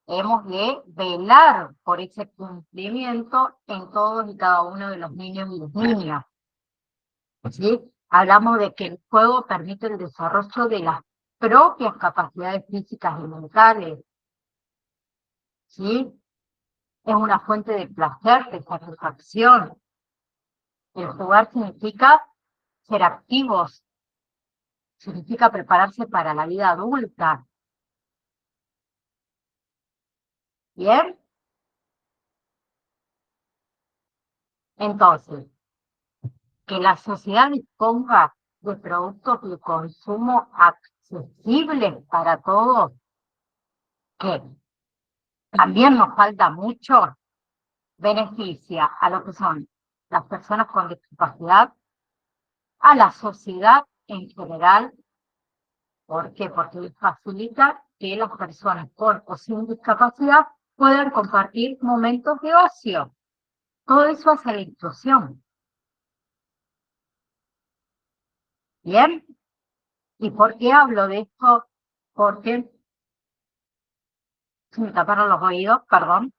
hemos de velar por ese cumplimiento en todos y cada uno de los niños y las niñas. ¿Sí? Hablamos de que el juego permite el desarrollo de las propias capacidades físicas y mentales. ¿Sí? Es una fuente de placer, de satisfacción. El jugar significa ser activos, significa prepararse para la vida adulta. ¿Bien? Entonces, que la sociedad disponga de productos de consumo accesibles para todos, que también nos falta mucho, beneficia a lo que son las personas con discapacidad, a la sociedad en general. ¿Por qué? Porque facilita que las personas con o sin discapacidad puedan compartir momentos de ocio. Todo eso hace la inclusión. ¿Bien? ¿Y por qué hablo de esto? Porque se me taparon los oídos, perdón.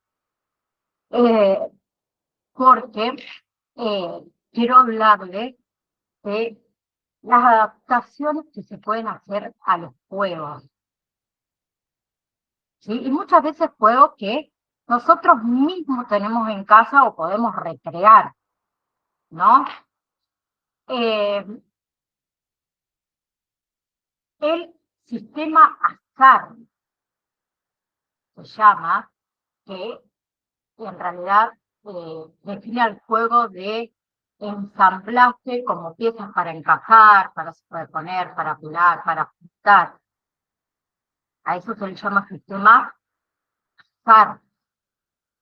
Porque quiero hablarle de las adaptaciones que se pueden hacer a los juegos. ¿Sí? Y muchas veces juegos que nosotros mismos tenemos en casa o podemos recrear, ¿no? El sistema ASCAR se llama, que en realidad define el juego de ensamblaje como piezas para encajar, para superponer, para apilar, para juntar. A eso se le llama sistema ASCAR.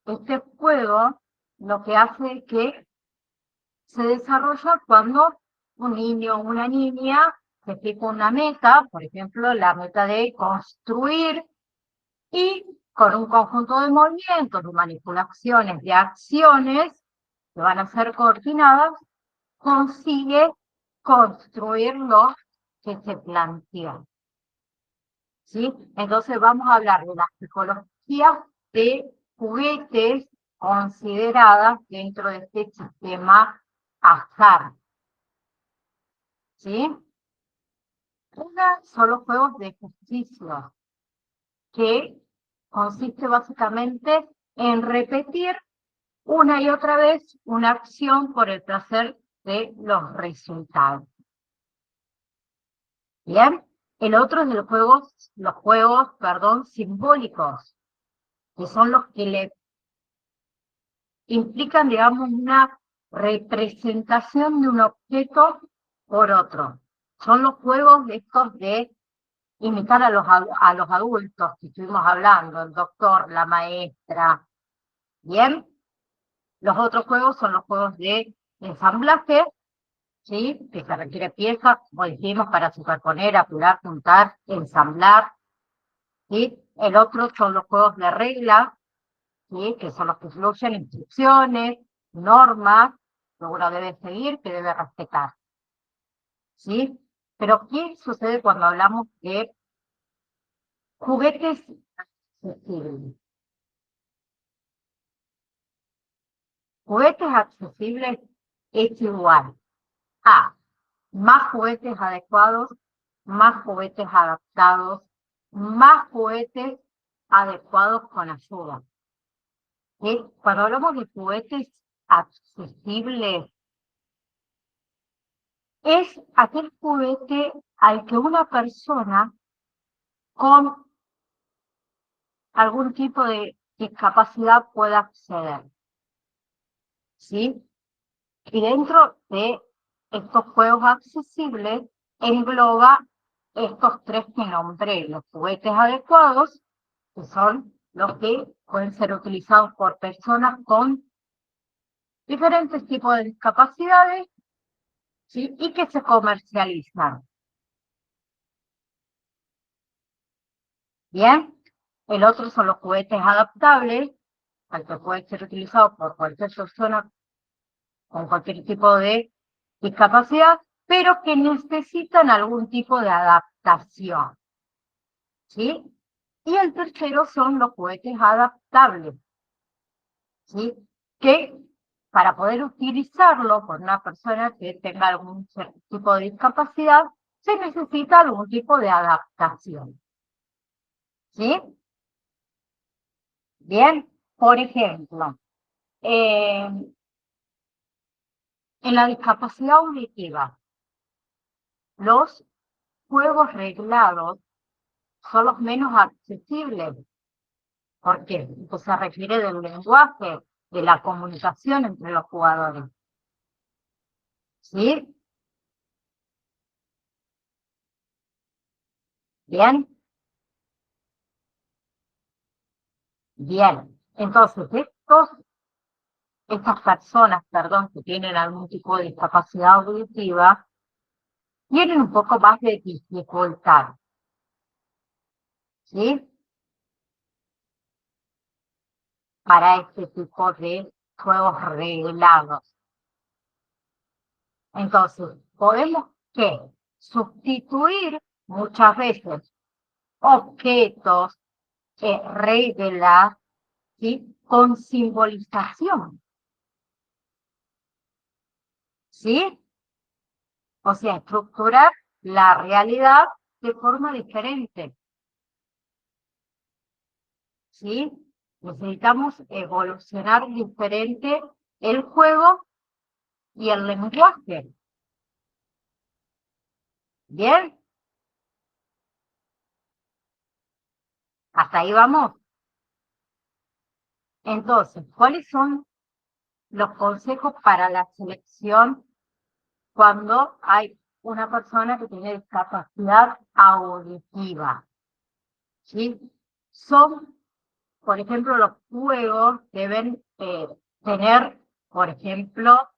Este juego lo que hace es que se desarrolla cuando un niño o una niña se fija una meta, por ejemplo, la meta de construir, y con un conjunto de movimientos, de manipulaciones, de acciones que van a ser coordinadas, consigue construir lo que se plantea. ¿Sí? Entonces vamos a hablar de las tipologías de juguetes consideradas dentro de este sistema ASCAR. ¿Sí? Una son los juegos de ejercicio, que consiste básicamente en repetir una y otra vez una acción por el placer de los resultados. Bien, el otro es de los juegos, simbólicos, que son los que le implican, digamos, una representación de un objeto por otro. Son los juegos estos de imitar a los adultos que estuvimos hablando, el doctor, la maestra. Bien, los otros juegos son los juegos de ensamblaje, ¿sí? Que se requiere piezas, como dijimos, para superponer, apurar, juntar, ensamblar. ¿Sí? El otro son los juegos de regla, ¿sí? Que son los que incluyen instrucciones, normas, que uno debe seguir, que debe respetar. ¿Sí? Pero ¿qué sucede cuando hablamos de juguetes accesibles? Juguetes accesibles es igual a más juguetes adecuados, más juguetes adaptados, más juguetes adecuados con ayuda. ¿Sí? Cuando hablamos de juguetes accesibles, es aquel juguete al que una persona con algún tipo de discapacidad pueda acceder. ¿Sí? Y dentro de estos juegos accesibles engloba estos tres que nombré, los juguetes adecuados, que son los que pueden ser utilizados por personas con diferentes tipos de discapacidades, ¿sí? Y que se comercializan. Bien, el otro son los juguetes adaptables, al que pueden ser utilizados por cualquier persona con cualquier tipo de discapacidad, pero que necesitan algún tipo de adaptación. ¿Sí? Y el tercero son los juguetes adaptables, ¿sí? Que para poder utilizarlo por una persona que tenga algún tipo de discapacidad, se necesita algún tipo de adaptación. ¿Sí? Bien, por ejemplo, en la discapacidad auditiva, los juegos reglados son los menos accesibles. ¿Por qué? Porque se requiere del lenguaje, de la comunicación entre los jugadores. ¿Sí? ¿Bien? Bien. Entonces, estas personas, que tienen algún tipo de discapacidad auditiva, tienen un poco más de dificultad. ¿Sí? Para este tipo de juegos reglados. Entonces, podemos sustituir muchas veces objetos, reglas, ¿sí? Con simbolización. ¿Sí? O sea, estructurar la realidad de forma diferente. ¿Sí? Necesitamos evolucionar diferente el juego y el lenguaje. ¿Bien? Hasta ahí vamos. Entonces, ¿cuáles son los consejos para la selección cuando hay una persona que tiene discapacidad auditiva? ¿Sí? Son, por ejemplo, los juegos deben tener, por ejemplo,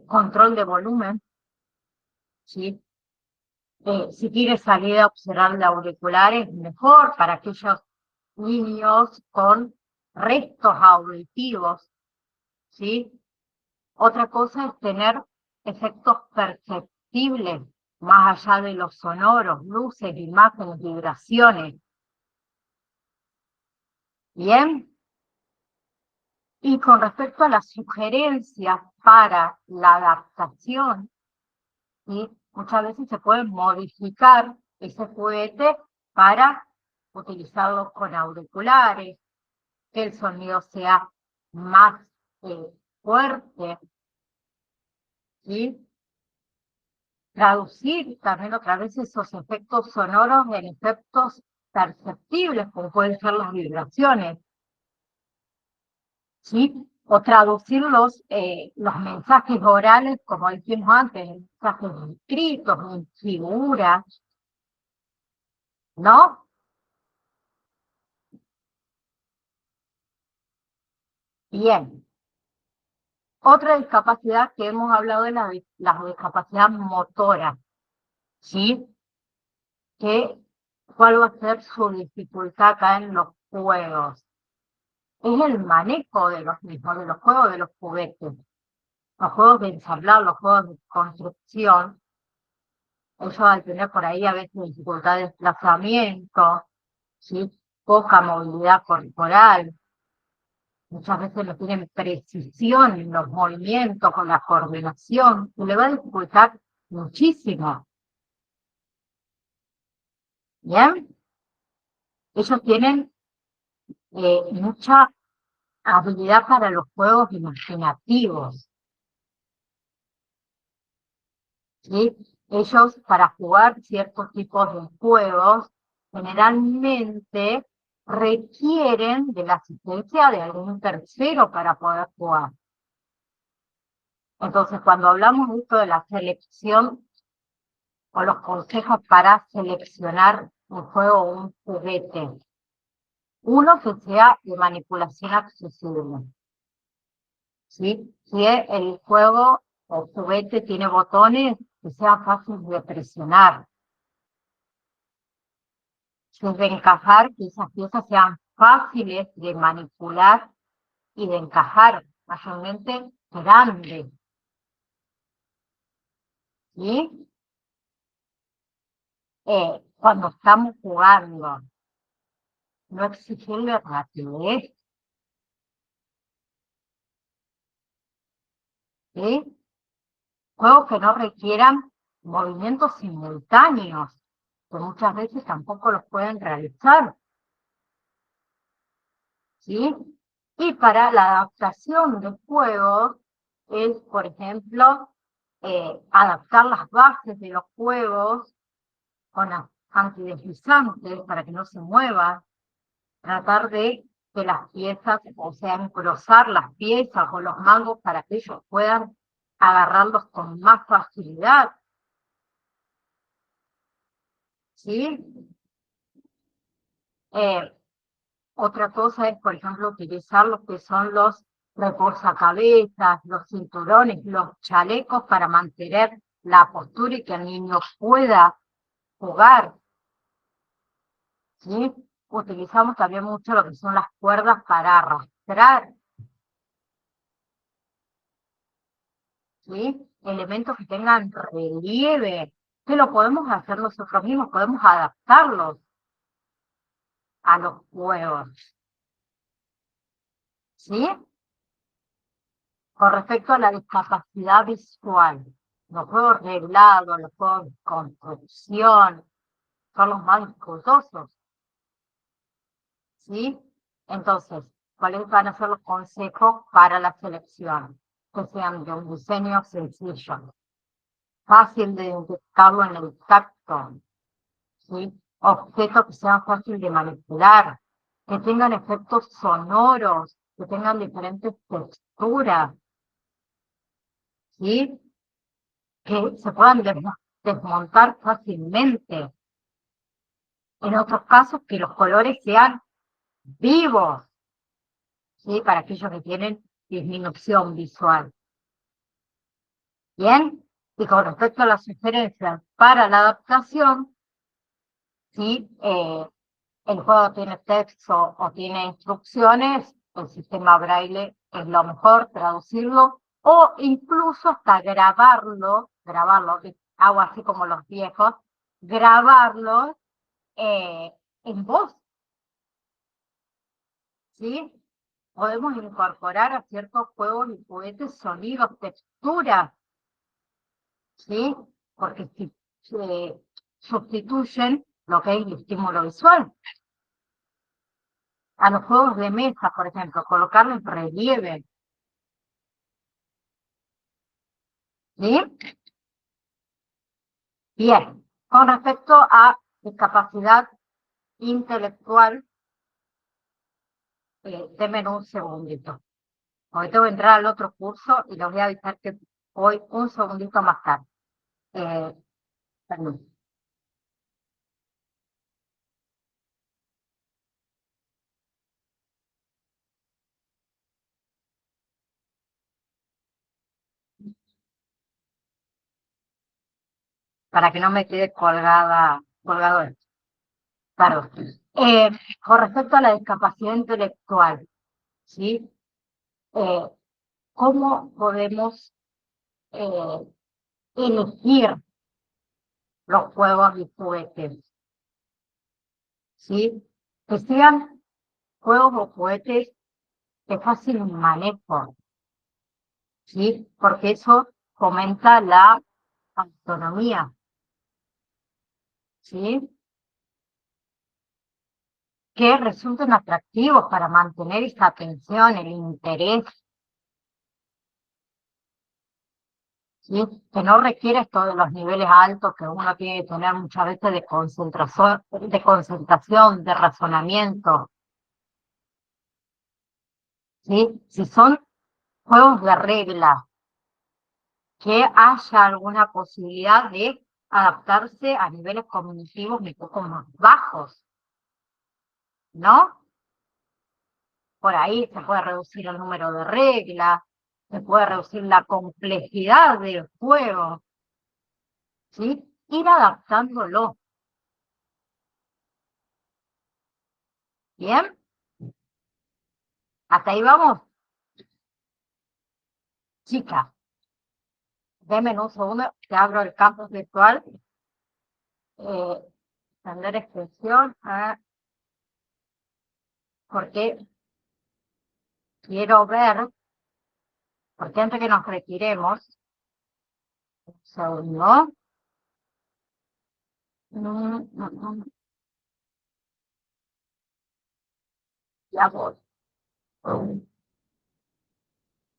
control de volumen, ¿sí? Si quiere salir a observar de auriculares, mejor para aquellos niños con restos auditivos, ¿sí? Otra cosa es tener efectos perceptibles más allá de los sonoros, luces, imágenes, vibraciones. Bien. Y con respecto a las sugerencias para la adaptación, ¿sí? Muchas veces se puede modificar ese juguete para utilizarlo con auriculares, que el sonido sea más fuerte, ¿sí? Traducir también otra vez esos efectos sonoros en efectos perceptibles, como pueden ser las vibraciones, ¿sí? O traducir los mensajes orales, como dijimos antes, mensajes escritos, en figuras, ¿no? Bien. Otra discapacidad que hemos hablado de la discapacidad motora, ¿sí? ¿Cuál va a ser su dificultad acá en los juegos? Es el manejo de los mismos, de los juegos, de los juguetes. Los juegos de ensamblar, los juegos de construcción, ellos al tener por ahí a veces dificultad de desplazamiento, ¿sí? Poca movilidad corporal, muchas veces no tienen precisión en los movimientos, con la coordinación, y le va a dificultar muchísimo. ¿Bien? Ellos tienen mucha habilidad para los juegos imaginativos, ¿sí? Ellos, para jugar ciertos tipos de juegos, generalmente requieren de la asistencia de algún tercero para poder jugar. Entonces, cuando hablamos de esto de la selección o los consejos para seleccionar un juego o un juguete, uno que sea de manipulación accesible, ¿sí? Si el juego o juguete tiene botones, que sea fácil de presionar. De encajar, que esas piezas sean fáciles de manipular y de encajar, mayormente grandes. ¿Sí? Cuando estamos jugando, no exigirle rapidez, ¿sí? Juegos que no requieran movimientos simultáneos, que muchas veces tampoco los pueden realizar, ¿sí? Y para la adaptación de juegos es, por ejemplo, adaptar las bases de los juegos con antideslizantes para que no se muevan, tratar de que las piezas, o sea, engrosar las piezas o los mangos para que ellos puedan agarrarlos con más facilidad, ¿sí? Otra cosa es, por ejemplo, utilizar lo que son los reposacabezas, los cinturones, los chalecos para mantener la postura y que el niño pueda jugar, ¿sí? Utilizamos también mucho lo que son las cuerdas para arrastrar, ¿sí? Elementos que tengan relieve, que lo podemos hacer nosotros mismos, podemos adaptarlos a los juegos, ¿sí? Con respecto a la discapacidad visual, los juegos reglados, los juegos de construcción, son los más dificultosos, ¿sí? Entonces, ¿cuáles van a ser los consejos para la selección? Que sean de un diseño sencillo, fácil de identificarlo en el tacto, ¿sí? Objetos que sean fáciles de manipular, que tengan efectos sonoros, que tengan diferentes texturas, ¿sí? Que se puedan desmontar fácilmente. En otros casos, que los colores sean vivos, ¿sí? Para aquellos que tienen disminución visual. Bien, y con respecto a las sugerencias para la adaptación, ¿sí? El juego tiene texto o tiene instrucciones, el sistema braille es lo mejor, traducirlo, o incluso hasta grabarlo, hago así como los viejos, grabarlo en voz, ¿sí? Podemos incorporar a ciertos juegos y juguetes sonidos, texturas, ¿sí? Porque si sustituyen lo que es el estímulo visual. a los juegos de mesa, por ejemplo, colocarles relieve. ¿Sí? Bien, con respecto a discapacidad intelectual, denme un segundito. Hoy tengo que entrar al otro curso y les voy a avisar que voy un segundito más tarde. Perdón. Para que no me quede colgado esto. Perdón. Con respecto a la discapacidad intelectual, ¿sí? ¿Cómo podemos elegir los juegos y juguetes? ¿Sí? Que sean juegos o juguetes de fácil manejo, ¿sí? Porque eso fomenta la autonomía, ¿sí? Que resulten atractivos para mantener esa atención, el interés, ¿sí? Que no requiere esto de los niveles altos que uno tiene que tener muchas veces de concentración, de razonamiento, ¿sí? Si son juegos de regla, que haya alguna posibilidad de adaptarse a niveles cognitivos un poco más bajos, ¿no? Por ahí se puede reducir el número de reglas, se puede reducir la complejidad del juego, ¿sí? Ir adaptándolo. ¿Bien? ¿Hasta ahí vamos? Chicas, denme un segundo, que abro el campus virtual. Extender extensión, porque quiero ver, porque antes que nos retiremos, un segundo. Ya voy.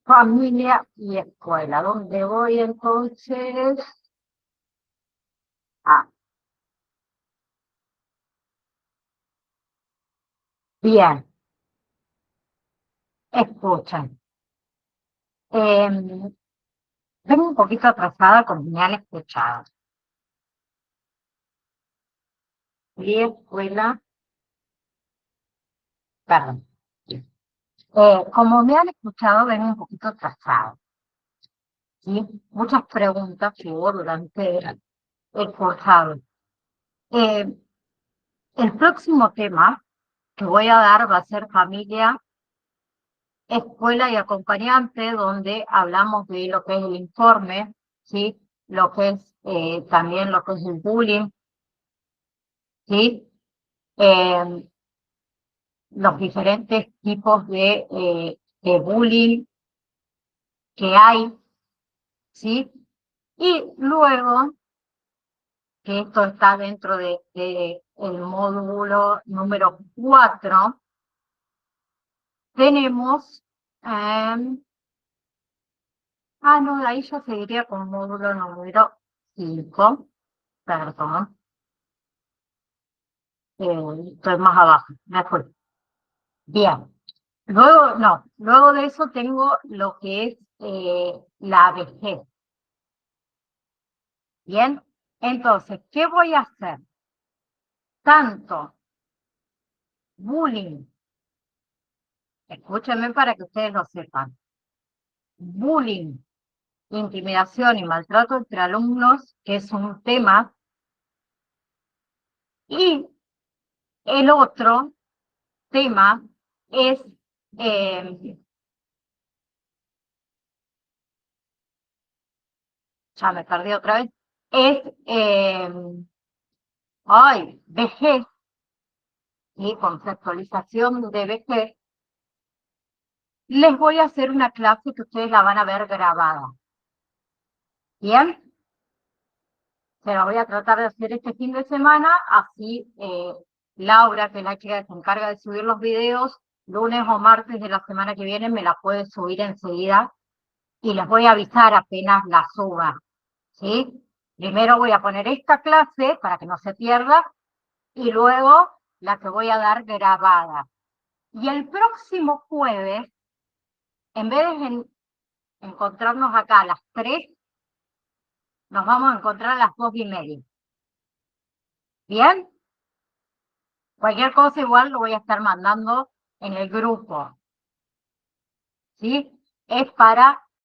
Familia y escuela. ¿Dónde voy entonces? Ah, bien. Escuchen. Vengo un poquito atrasada como me han escuchado. Y escuela, perdón. Como me han escuchado, vengo un poquito atrasada. ¿Sí? Muchas preguntas que hubo durante el cursado. El próximo tema que voy a dar va a ser familia, escuela y acompañante, donde hablamos de lo que es el informe, ¿sí? Lo que es también lo que es el bullying, ¿sí? Los diferentes tipos de bullying que hay, ¿sí? Y luego, que esto está dentro de el módulo número 4, tenemos, no, ahí yo seguiría con módulo número 5, perdón, estoy más abajo, me fui. Bien, luego de eso tengo lo que es la vejez. Bien, entonces, ¿qué voy a hacer? Tanto bullying, escúchenme para que ustedes lo sepan, bullying, intimidación y maltrato entre alumnos, que es un tema, y el otro tema es, ya me perdí otra vez, es, vejez, y conceptualización de vejez. Les voy a hacer una clase que ustedes la van a ver grabada. ¿Bien? Se la voy a tratar de hacer este fin de semana, así Laura, que es la chica que se encarga de subir los videos, lunes o martes de la semana que viene me la puede subir enseguida y les voy a avisar apenas la suba, ¿sí? Primero voy a poner esta clase para que no se pierda y luego la que voy a dar grabada. Y el próximo jueves, en vez de encontrarnos acá a las 3, nos vamos a encontrar a las 2:30. ¿Bien? Cualquier cosa igual lo voy a estar mandando en el grupo. ¿Sí? Es para